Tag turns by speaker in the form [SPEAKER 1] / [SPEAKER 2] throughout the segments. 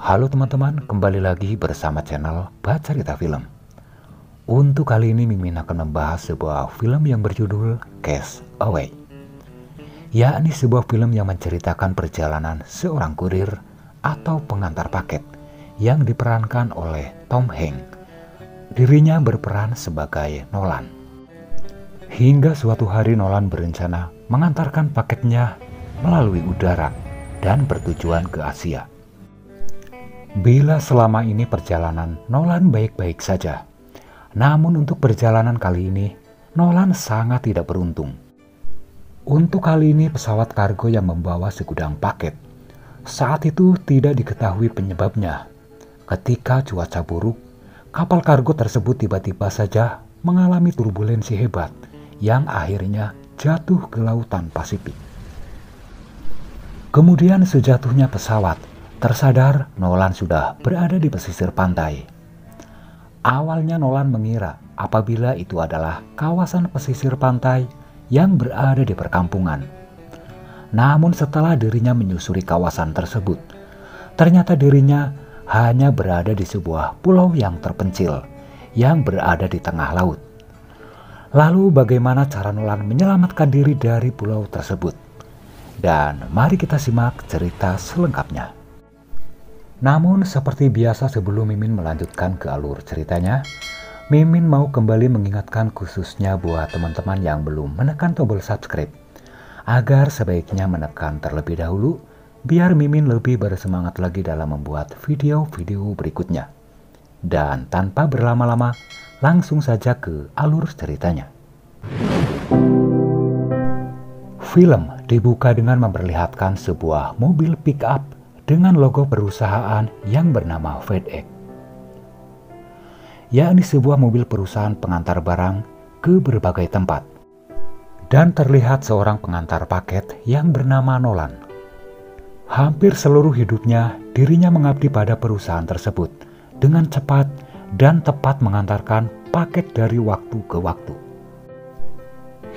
[SPEAKER 1] Halo teman-teman, kembali lagi bersama channel Baca Cerita Film. Untuk kali ini Mimin akan membahas sebuah film yang berjudul Cast Away, yakni sebuah film yang menceritakan perjalanan seorang kurir atau pengantar paket yang diperankan oleh Tom Hanks. Dirinya berperan sebagai Nolan. Hingga suatu hari Nolan berencana mengantarkan paketnya melalui udara dan bertujuan ke Asia. Bila selama ini perjalanan Nolan baik-baik saja, namun untuk perjalanan kali ini Nolan sangat tidak beruntung. Untuk kali ini pesawat kargo yang membawa segudang paket saat itu tidak diketahui penyebabnya. Ketika cuaca buruk, kapal kargo tersebut tiba-tiba saja mengalami turbulensi hebat yang akhirnya jatuh ke lautan Pasifik. Kemudian sejatuhnya pesawat, tersadar Nolan sudah berada di pesisir pantai. Awalnya Nolan mengira apabila itu adalah kawasan pesisir pantai yang berada di perkampungan. Namun setelah dirinya menyusuri kawasan tersebut, ternyata dirinya hanya berada di sebuah pulau yang terpencil yang berada di tengah laut. Lalu bagaimana cara Nolan menyelamatkan diri dari pulau tersebut? Dan mari kita simak cerita selengkapnya. Namun seperti biasa sebelum Mimin melanjutkan ke alur ceritanya, Mimin mau kembali mengingatkan khususnya buat teman-teman yang belum menekan tombol subscribe, agar sebaiknya menekan terlebih dahulu biar Mimin lebih bersemangat lagi dalam membuat video-video berikutnya. Dan tanpa berlama-lama, langsung saja ke alur ceritanya. Film dibuka dengan memperlihatkan sebuah mobil pick-up dengan logo perusahaan yang bernama FedEx, yakni sebuah mobil perusahaan pengantar barang ke berbagai tempat. Dan terlihat seorang pengantar paket yang bernama Nolan. Hampir seluruh hidupnya dirinya mengabdi pada perusahaan tersebut dengan cepat dan tepat mengantarkan paket dari waktu ke waktu.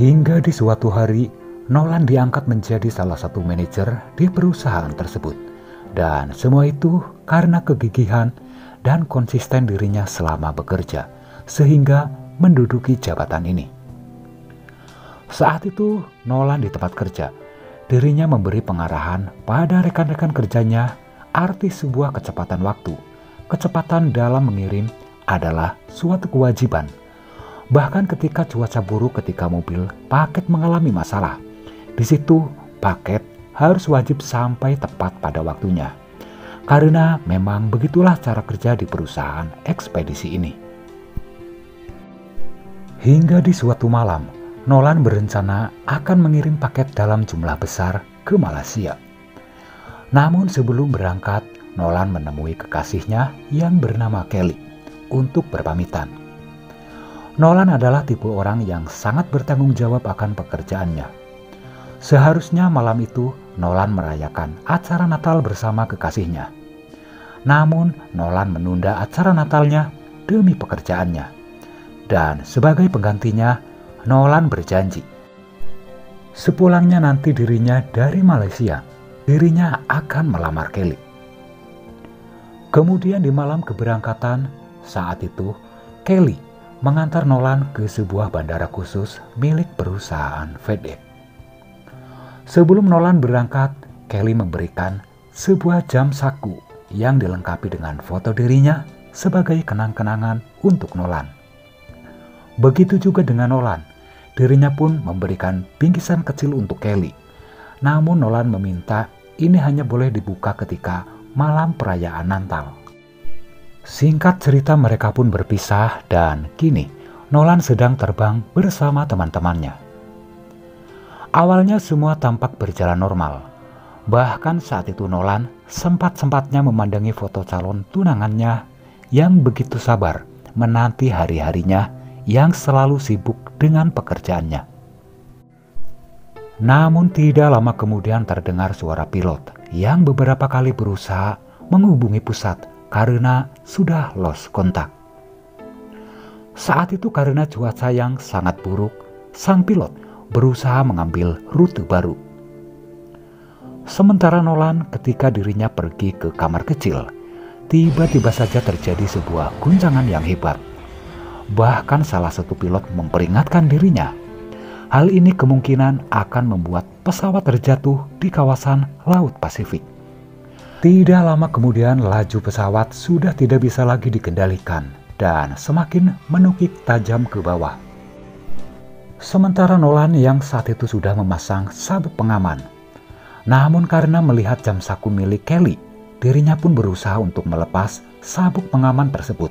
[SPEAKER 1] Hingga di suatu hari Nolan diangkat menjadi salah satu manajer di perusahaan tersebut. Dan semua itu karena kegigihan dan konsisten dirinya selama bekerja, sehingga menduduki jabatan ini. Saat itu Nolan di tempat kerja, dirinya memberi pengarahan pada rekan-rekan kerjanya arti sebuah kecepatan waktu. Kecepatan dalam mengirim adalah suatu kewajiban. Bahkan ketika cuaca buruk, ketika mobil paket mengalami masalah, di situ paket harus wajib sampai tepat pada waktunya. Karena memang begitulah cara kerja di perusahaan ekspedisi ini. Hingga di suatu malam, Nolan berencana akan mengirim paket dalam jumlah besar ke Malaysia. Namun sebelum berangkat, Nolan menemui kekasihnya yang bernama Kelly untuk berpamitan. Nolan adalah tipe orang yang sangat bertanggung jawab akan pekerjaannya. Seharusnya malam itu Nolan merayakan acara Natal bersama kekasihnya. Namun Nolan menunda acara Natalnya demi pekerjaannya. Dan sebagai penggantinya, Nolan berjanji sepulangnya nanti dirinya dari Malaysia, dirinya akan melamar Kelly. Kemudian di malam keberangkatan, saat itu Kelly mengantar Nolan ke sebuah bandara khusus milik perusahaan FedEx. Sebelum Nolan berangkat, Kelly memberikan sebuah jam saku yang dilengkapi dengan foto dirinya sebagai kenang-kenangan untuk Nolan. Begitu juga dengan Nolan, dirinya pun memberikan bingkisan kecil untuk Kelly. Namun Nolan meminta ini hanya boleh dibuka ketika malam perayaan Natal. Singkat cerita, mereka pun berpisah dan kini Nolan sedang terbang bersama teman-temannya. Awalnya semua tampak berjalan normal. Bahkan saat itu Nolan sempat-sempatnya memandangi foto calon tunangannya yang begitu sabar menanti hari-harinya yang selalu sibuk dengan pekerjaannya. Namun tidak lama kemudian terdengar suara pilot yang beberapa kali berusaha menghubungi pusat karena sudah lost kontak. Saat itu karena cuaca yang sangat buruk, sang pilot berusaha mengambil rute baru. Sementara Nolan ketika dirinya pergi ke kamar kecil, tiba-tiba saja terjadi sebuah guncangan yang hebat. Bahkan salah satu pilot memperingatkan dirinya. Hal ini kemungkinan akan membuat pesawat terjatuh di kawasan Laut Pasifik. Tidak lama kemudian laju pesawat sudah tidak bisa lagi dikendalikan dan semakin menukik tajam ke bawah. Sementara Nolan yang saat itu sudah memasang sabuk pengaman. Namun karena melihat jam saku milik Kelly, dirinya pun berusaha untuk melepas sabuk pengaman tersebut.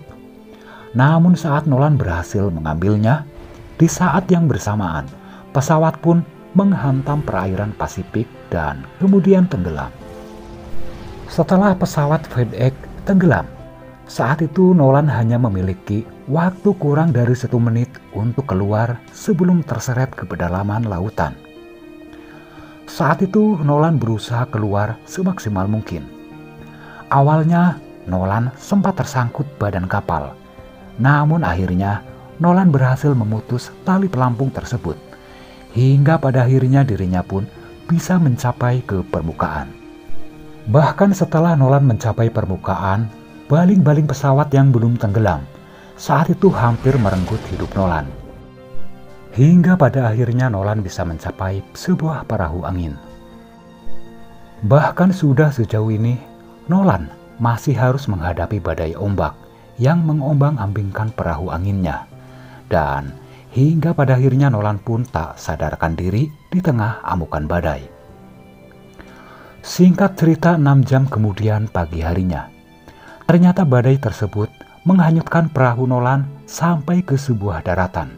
[SPEAKER 1] Namun saat Nolan berhasil mengambilnya, di saat yang bersamaan, pesawat pun menghantam perairan Pasifik dan kemudian tenggelam. Setelah pesawat FedEx tenggelam, saat itu Nolan hanya memiliki waktu kurang dari 1 menit untuk keluar sebelum terseret ke pedalaman lautan. Saat itu Nolan berusaha keluar semaksimal mungkin. Awalnya Nolan sempat tersangkut badan kapal. Namun akhirnya Nolan berhasil memutus tali pelampung tersebut. Hingga pada akhirnya dirinya pun bisa mencapai ke permukaan. Bahkan setelah Nolan mencapai permukaan, baling-baling pesawat yang belum tenggelam saat itu hampir merenggut hidup Nolan. Hingga pada akhirnya Nolan bisa mencapai sebuah perahu angin. Bahkan sudah sejauh ini, Nolan masih harus menghadapi badai ombak yang mengombang-ambingkan perahu anginnya. Dan hingga pada akhirnya Nolan pun tak sadarkan diri di tengah amukan badai. Singkat cerita 6 jam kemudian pagi harinya, ternyata badai tersebut menghanyutkan perahu Nolan sampai ke sebuah daratan.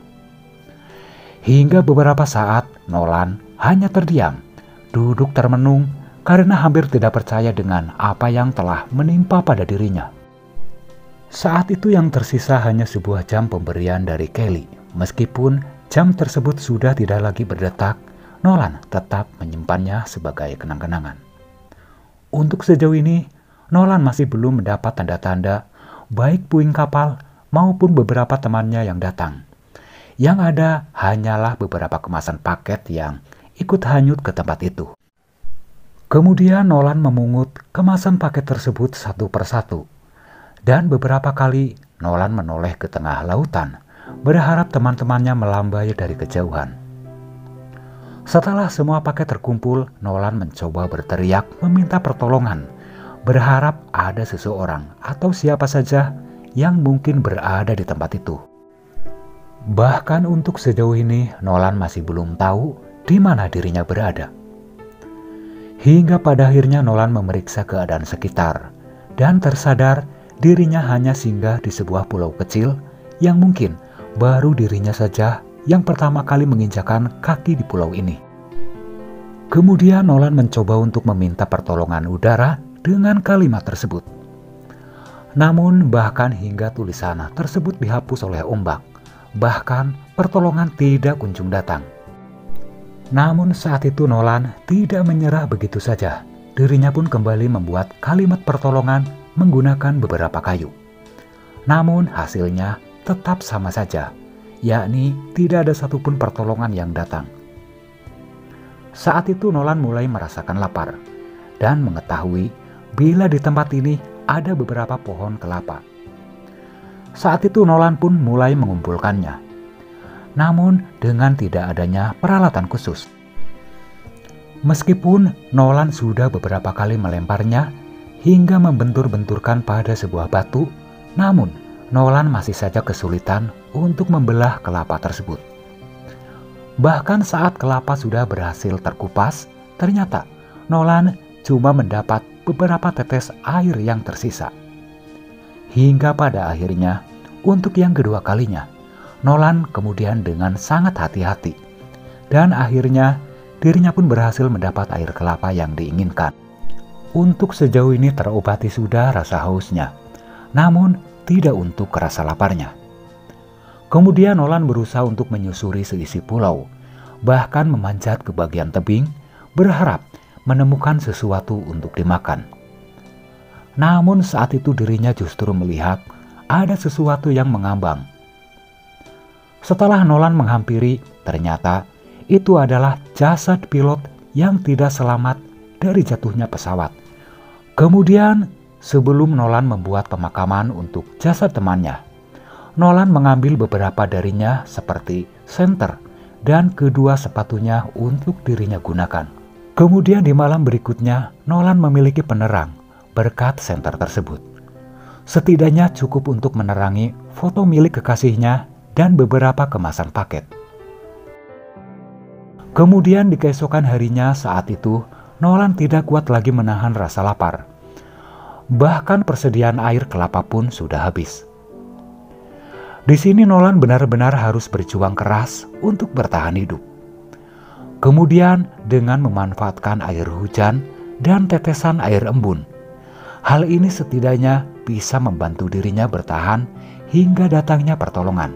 [SPEAKER 1] Hingga beberapa saat Nolan hanya terdiam, duduk termenung karena hampir tidak percaya dengan apa yang telah menimpa pada dirinya. Saat itu yang tersisa hanya sebuah jam pemberian dari Kelly. Meskipun jam tersebut sudah tidak lagi berdetak, Nolan tetap menyimpannya sebagai kenang-kenangan. Untuk sejauh ini, Nolan masih belum mendapat tanda-tanda baik puing kapal maupun beberapa temannya yang datang. Yang ada hanyalah beberapa kemasan paket yang ikut hanyut ke tempat itu. Kemudian Nolan memungut kemasan paket tersebut satu persatu. Dan beberapa kali Nolan menoleh ke tengah lautan, berharap teman-temannya melambai dari kejauhan. Setelah semua paket terkumpul, Nolan mencoba berteriak meminta pertolongan, berharap ada seseorang atau siapa saja yang mungkin berada di tempat itu. Bahkan untuk sejauh ini, Nolan masih belum tahu di mana dirinya berada. Hingga pada akhirnya Nolan memeriksa keadaan sekitar dan tersadar dirinya hanya singgah di sebuah pulau kecil yang mungkin baru dirinya saja yang pertama kali menginjakan kaki di pulau ini. Kemudian Nolan mencoba untuk meminta pertolongan udara dengan kalimat tersebut. Namun bahkan hingga tulisan tersebut dihapus oleh ombak, bahkan pertolongan tidak kunjung datang. Namun saat itu Nolan tidak menyerah begitu saja. Dirinya pun kembali membuat kalimat pertolongan menggunakan beberapa kayu. Namun hasilnya tetap sama saja, yakni tidak ada satupun pertolongan yang datang. Saat itu Nolan mulai merasakan lapar dan mengetahui bila di tempat ini ada beberapa pohon kelapa. Saat itu Nolan pun mulai mengumpulkannya, namun dengan tidak adanya peralatan khusus. Meskipun Nolan sudah beberapa kali melemparnya hingga membentur-benturkan pada sebuah batu, namun Nolan masih saja kesulitan untuk membelah kelapa tersebut. Bahkan saat kelapa sudah berhasil terkupas, ternyata Nolan cuma mendapat beberapa tetes air yang tersisa. Hingga pada akhirnya, untuk yang kedua kalinya, Nolan kemudian dengan sangat hati-hati, dan akhirnya dirinya pun berhasil mendapat air kelapa yang diinginkan. Untuk sejauh ini terobati sudah rasa hausnya, namun tidak untuk rasa laparnya. Kemudian Nolan berusaha untuk menyusuri seisi pulau, bahkan memanjat ke bagian tebing, berharap menemukan sesuatu untuk dimakan. Namun saat itu dirinya justru melihat ada sesuatu yang mengambang. Setelah Nolan menghampiri, ternyata itu adalah jasad pilot yang tidak selamat dari jatuhnya pesawat. Kemudian sebelum Nolan membuat pemakaman untuk jasad temannya, Nolan mengambil beberapa darinya seperti senter dan kedua sepatunya untuk dirinya gunakan. Kemudian di malam berikutnya, Nolan memiliki penerang berkat senter tersebut. Setidaknya cukup untuk menerangi foto milik kekasihnya dan beberapa kemasan paket. Kemudian di keesokan harinya saat itu, Nolan tidak kuat lagi menahan rasa lapar. Bahkan persediaan air kelapa pun sudah habis. Di sini Nolan benar-benar harus berjuang keras untuk bertahan hidup. Kemudian dengan memanfaatkan air hujan dan tetesan air embun, hal ini setidaknya bisa membantu dirinya bertahan hingga datangnya pertolongan.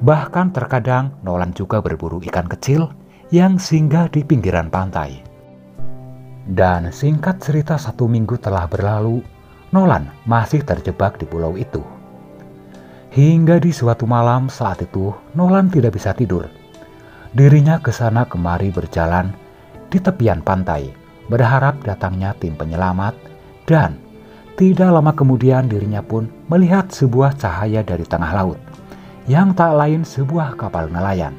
[SPEAKER 1] Bahkan terkadang Nolan juga berburu ikan kecil yang singgah di pinggiran pantai. Dan singkat cerita 1 minggu telah berlalu, Nolan masih terjebak di pulau itu. Hingga di suatu malam saat itu Nolan tidak bisa tidur. Dirinya kesana kemari berjalan di tepian pantai, berharap datangnya tim penyelamat, dan tidak lama kemudian dirinya pun melihat sebuah cahaya dari tengah laut, yang tak lain sebuah kapal nelayan.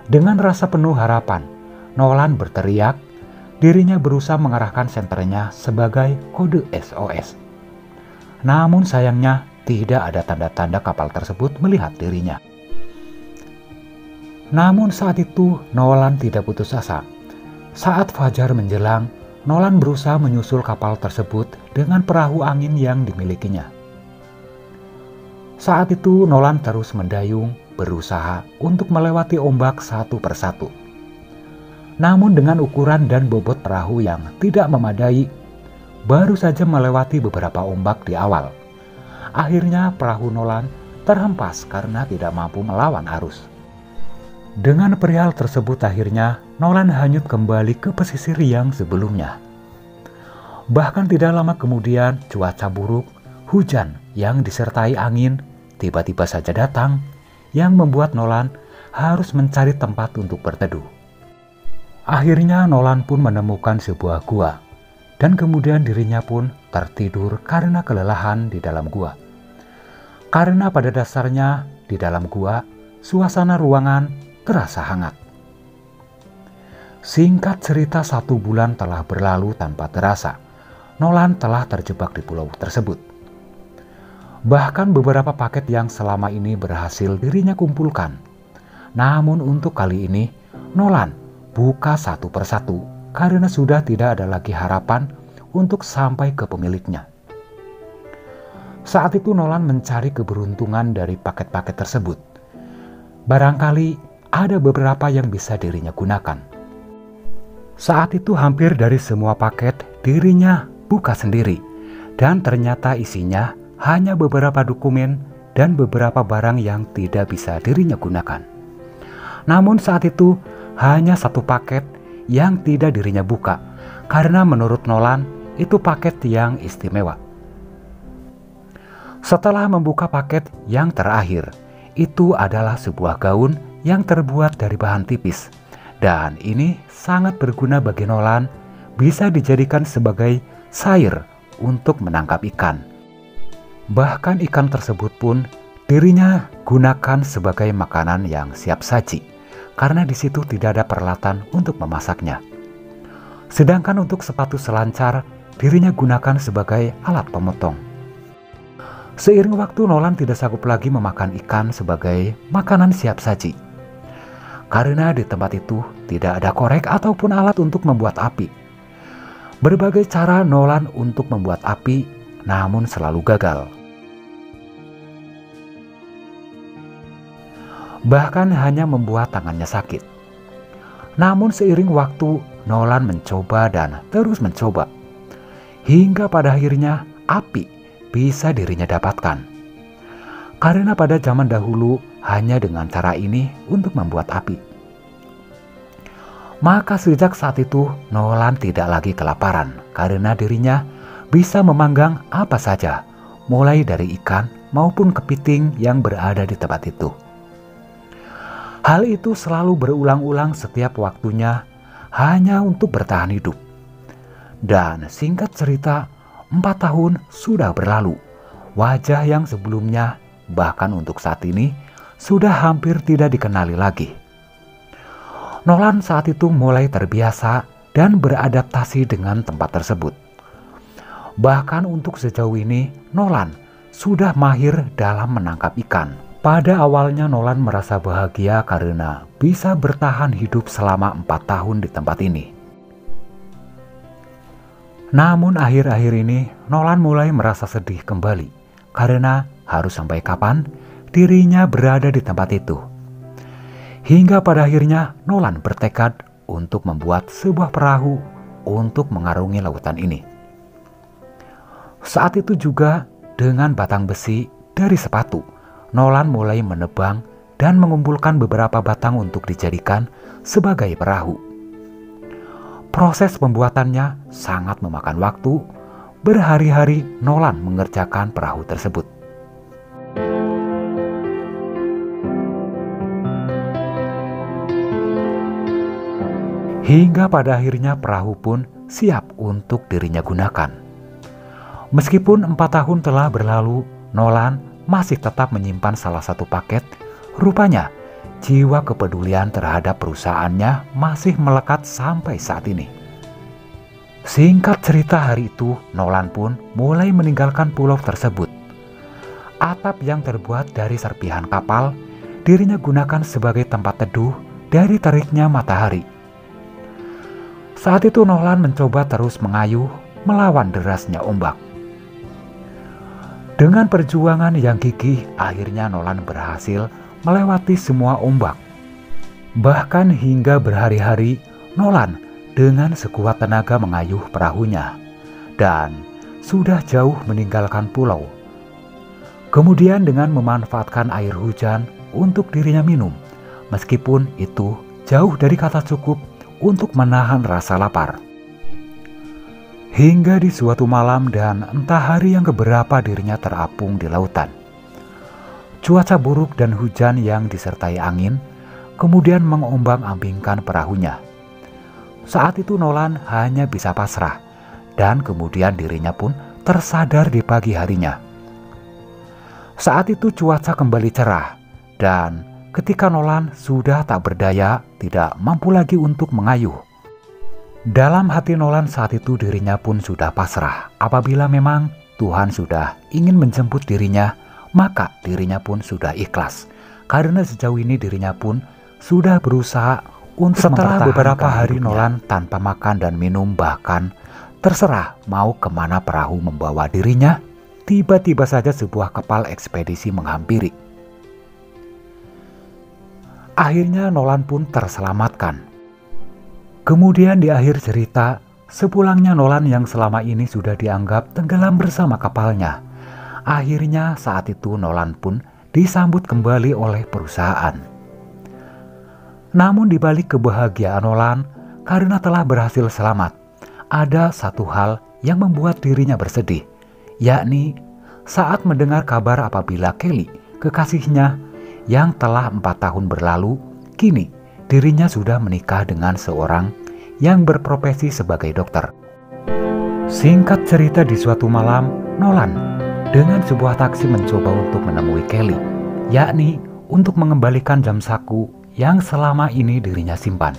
[SPEAKER 1] Dengan rasa penuh harapan, Nolan berteriak. Dirinya berusaha mengarahkan senternya sebagai kode SOS. Namun sayangnya tidak ada tanda-tanda kapal tersebut melihat dirinya. Namun saat itu Nolan tidak putus asa. Saat fajar menjelang, Nolan berusaha menyusul kapal tersebut dengan perahu angin yang dimilikinya. Saat itu Nolan terus mendayung, berusaha untuk melewati ombak satu persatu. Namun dengan ukuran dan bobot perahu yang tidak memadai, baru saja melewati beberapa ombak di awal. Akhirnya perahu Nolan terhempas karena tidak mampu melawan arus. Dengan perihal tersebut akhirnya Nolan hanyut kembali ke pesisir yang sebelumnya. Bahkan tidak lama kemudian cuaca buruk, hujan yang disertai angin tiba-tiba saja datang yang membuat Nolan harus mencari tempat untuk berteduh. Akhirnya Nolan pun menemukan sebuah gua dan kemudian dirinya pun tertidur karena kelelahan di dalam gua. Karena pada dasarnya di dalam gua suasana ruangan terasa hangat. Singkat cerita 1 bulan telah berlalu tanpa terasa. Nolan telah terjebak di pulau tersebut. Bahkan beberapa paket yang selama ini berhasil dirinya kumpulkan. Namun untuk kali ini Nolan buka satu persatu karena sudah tidak ada lagi harapan untuk sampai ke pemiliknya. Saat itu Nolan mencari keberuntungan dari paket-paket tersebut. Barangkali ada beberapa yang bisa dirinya gunakan. Saat itu hampir dari semua paket dirinya buka sendiri dan ternyata isinya hanya beberapa dokumen dan beberapa barang yang tidak bisa dirinya gunakan. Namun saat itu hanya 1 paket yang tidak dirinya buka karena menurut Nolan itu paket yang istimewa. Setelah membuka paket yang terakhir, itu adalah sebuah gaun yang terbuat dari bahan tipis, dan ini sangat berguna bagi Nolan, bisa dijadikan sebagai sair untuk menangkap ikan. Bahkan ikan tersebut pun dirinya gunakan sebagai makanan yang siap saji, karena di situ tidak ada peralatan untuk memasaknya. Sedangkan untuk sepatu selancar, dirinya gunakan sebagai alat pemotong. Seiring waktu Nolan tidak sanggup lagi memakan ikan sebagai makanan siap saji. Karena di tempat itu tidak ada korek ataupun alat untuk membuat api. Berbagai cara Nolan untuk membuat api, namun selalu gagal. Bahkan hanya membuat tangannya sakit. Namun seiring waktu, Nolan mencoba dan terus mencoba. Hingga pada akhirnya api bisa dirinya dapatkan. Karena pada zaman dahulu hanya dengan cara ini untuk membuat api. Maka sejak saat itu Nolan tidak lagi kelaparan karena dirinya bisa memanggang apa saja, mulai dari ikan maupun kepiting yang berada di tempat itu. Hal itu selalu berulang-ulang setiap waktunya hanya untuk bertahan hidup. Dan singkat cerita, 4 tahun sudah berlalu. Wajah yang sebelumnya, bahkan untuk saat ini, sudah hampir tidak dikenali lagi. Nolan saat itu mulai terbiasa dan beradaptasi dengan tempat tersebut. Bahkan untuk sejauh ini, Nolan sudah mahir dalam menangkap ikan. Pada awalnya Nolan merasa bahagia karena bisa bertahan hidup selama 4 tahun di tempat ini. Namun akhir-akhir ini Nolan mulai merasa sedih kembali karena harus sampai kapan dirinya berada di tempat itu. Hingga pada akhirnya Nolan bertekad untuk membuat sebuah perahu untuk mengarungi lautan ini. Saat itu juga dengan batang besi dari sepatu, Nolan mulai menebang dan mengumpulkan beberapa batang untuk dijadikan sebagai perahu. Proses pembuatannya sangat memakan waktu. Berhari-hari Nolan mengerjakan perahu tersebut. Hingga pada akhirnya perahu pun siap untuk dirinya gunakan. Meskipun 4 tahun telah berlalu, Nolan masih tetap menyimpan salah satu paket. Rupanya jiwa kepedulian terhadap perusahaannya masih melekat sampai saat ini. Singkat cerita, hari itu Nolan pun mulai meninggalkan pulau tersebut. Atap yang terbuat dari serpihan kapal dirinya gunakan sebagai tempat teduh dari teriknya matahari. Saat itu Nolan mencoba terus mengayuh melawan derasnya ombak. Dengan perjuangan yang gigih, akhirnya Nolan berhasil melewati semua ombak. Bahkan hingga berhari-hari Nolan dengan sekuat tenaga mengayuh perahunya dan sudah jauh meninggalkan pulau. Kemudian dengan memanfaatkan air hujan untuk dirinya minum, meskipun itu jauh dari kata cukup untuk menahan rasa lapar. Hingga di suatu malam dan entah hari yang keberapa dirinya terapung di lautan. Cuaca buruk dan hujan yang disertai angin kemudian mengombang-ambingkan perahunya. Saat itu Nolan hanya bisa pasrah dan kemudian dirinya pun tersadar di pagi harinya. Saat itu cuaca kembali cerah dan ketika Nolan sudah tak berdaya, tidak mampu lagi untuk mengayuh. Dalam hati Nolan saat itu dirinya pun sudah pasrah. Apabila memang Tuhan sudah ingin menjemput dirinya, maka dirinya pun sudah ikhlas. Karena sejauh ini dirinya pun sudah berusaha untuk setelah beberapa hari hidupnya. Nolan tanpa makan dan minum, bahkan terserah mau kemana perahu membawa dirinya. Tiba-tiba saja sebuah kapal ekspedisi menghampiri. Akhirnya Nolan pun terselamatkan. Kemudian di akhir cerita, sepulangnya Nolan yang selama ini sudah dianggap tenggelam bersama kapalnya, akhirnya saat itu Nolan pun disambut kembali oleh perusahaan. Namun di balik kebahagiaan Nolan karena telah berhasil selamat, ada satu hal yang membuat dirinya bersedih, yakni saat mendengar kabar apabila Kelly, kekasihnya yang telah 4 tahun berlalu, kini dirinya sudah menikah dengan seorang yang berprofesi sebagai dokter. Singkat cerita, di suatu malam Nolan dengan sebuah taksi mencoba untuk menemui Kelly, yakni untuk mengembalikan jam saku yang selama ini dirinya simpan.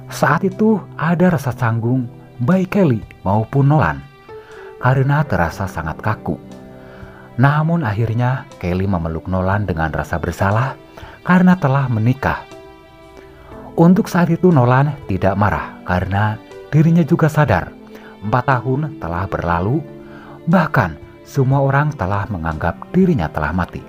[SPEAKER 1] Saat itu ada rasa canggung baik Kelly maupun Nolan karena terasa sangat kaku. Namun akhirnya Kelly memeluk Nolan dengan rasa bersalah karena telah menikah. Untuk saat itu Nolan tidak marah karena dirinya juga sadar 4 tahun telah berlalu, bahkan semua orang telah menganggap dirinya telah mati.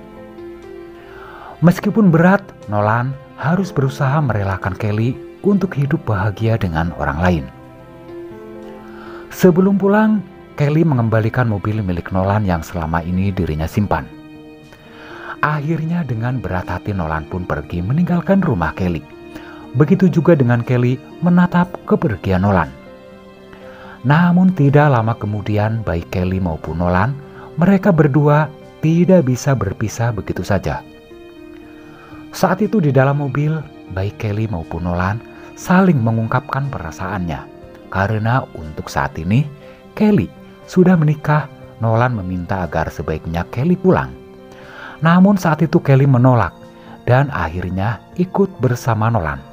[SPEAKER 1] Meskipun berat, Nolan harus berusaha merelakan Kelly untuk hidup bahagia dengan orang lain. Sebelum pulang, Kelly mengembalikan mobil milik Nolan yang selama ini dirinya simpan. Akhirnya dengan berat hati Nolan pun pergi meninggalkan rumah Kelly. Begitu juga dengan Kelly menatap kepergian Nolan. Namun tidak lama kemudian baik Kelly maupun Nolan, mereka berdua tidak bisa berpisah begitu saja. Saat itu di dalam mobil, baik Kelly maupun Nolan saling mengungkapkan perasaannya. Karena untuk saat ini Kelly sudah menikah, Nolan meminta agar sebaiknya Kelly pulang. Namun saat itu Kelly menolak dan akhirnya ikut bersama Nolan.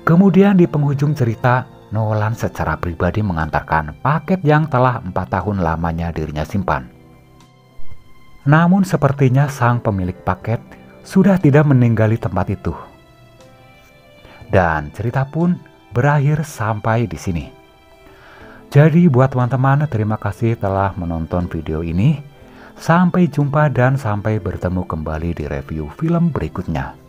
[SPEAKER 1] Kemudian di penghujung cerita, Nolan secara pribadi mengantarkan paket yang telah 4 tahun lamanya dirinya simpan. Namun sepertinya sang pemilik paket sudah tidak meninggali tempat itu. Dan cerita pun berakhir sampai di sini. Jadi buat teman-teman, terima kasih telah menonton video ini. Sampai jumpa dan sampai bertemu kembali di review film berikutnya.